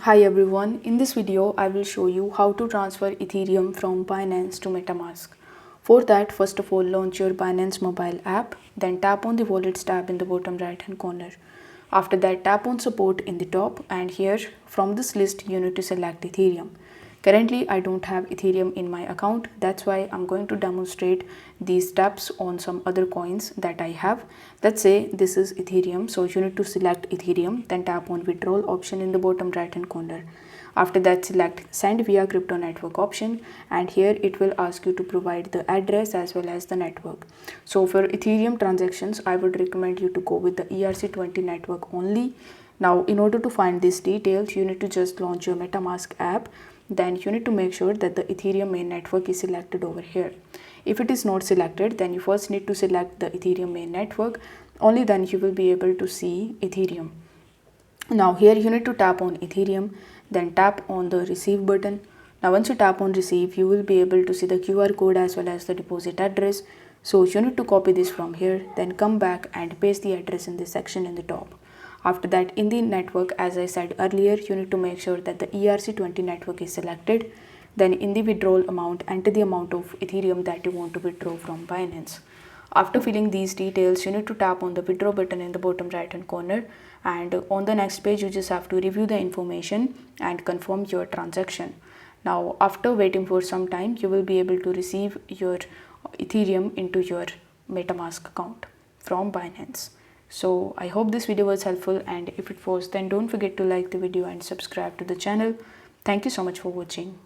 Hi everyone, in this video I will show you how to transfer Ethereum from Binance to Metamask. For that, first of all launch your Binance mobile app, then tap on the Wallets tab in the bottom right hand corner. After that, tap on Support in the top, and here from this list you need to select Ethereum. Currently I don't have Ethereum in my account, that's why I'm going to demonstrate these steps on some other coins that I have. Let's say this is Ethereum, so you need to select Ethereum, then tap on withdrawal option in the bottom right hand corner. After that, select send via crypto network option, and here it will ask you to provide the address as well as the network. So for Ethereum transactions I would recommend you to go with the ERC20 network only. Now in order to find these details you need to just launch your Metamask app. Then you need to make sure that the Ethereum main network is selected over here. If it is not selected, then you first need to select the Ethereum main network. Only then you will be able to see Ethereum. Now here you need to tap on Ethereum, then tap on the receive button. Now once you tap on receive, you will be able to see the QR code as well as the deposit address. So you need to copy this from here, then come back and paste the address in this section in the top. After that, in the network, as I said earlier, you need to make sure that the ERC20 network is selected. Then in the withdrawal amount, enter the amount of Ethereum that you want to withdraw from Binance. After filling these details, you need to tap on the withdraw button in the bottom right hand corner, and on the next page you just have to review the information and confirm your transaction. Now after waiting for some time, you will be able to receive your Ethereum into your Metamask account from Binance. So I hope this video was helpful, and if it was, then don't forget to like the video and subscribe to the channel. Thank you so much for watching.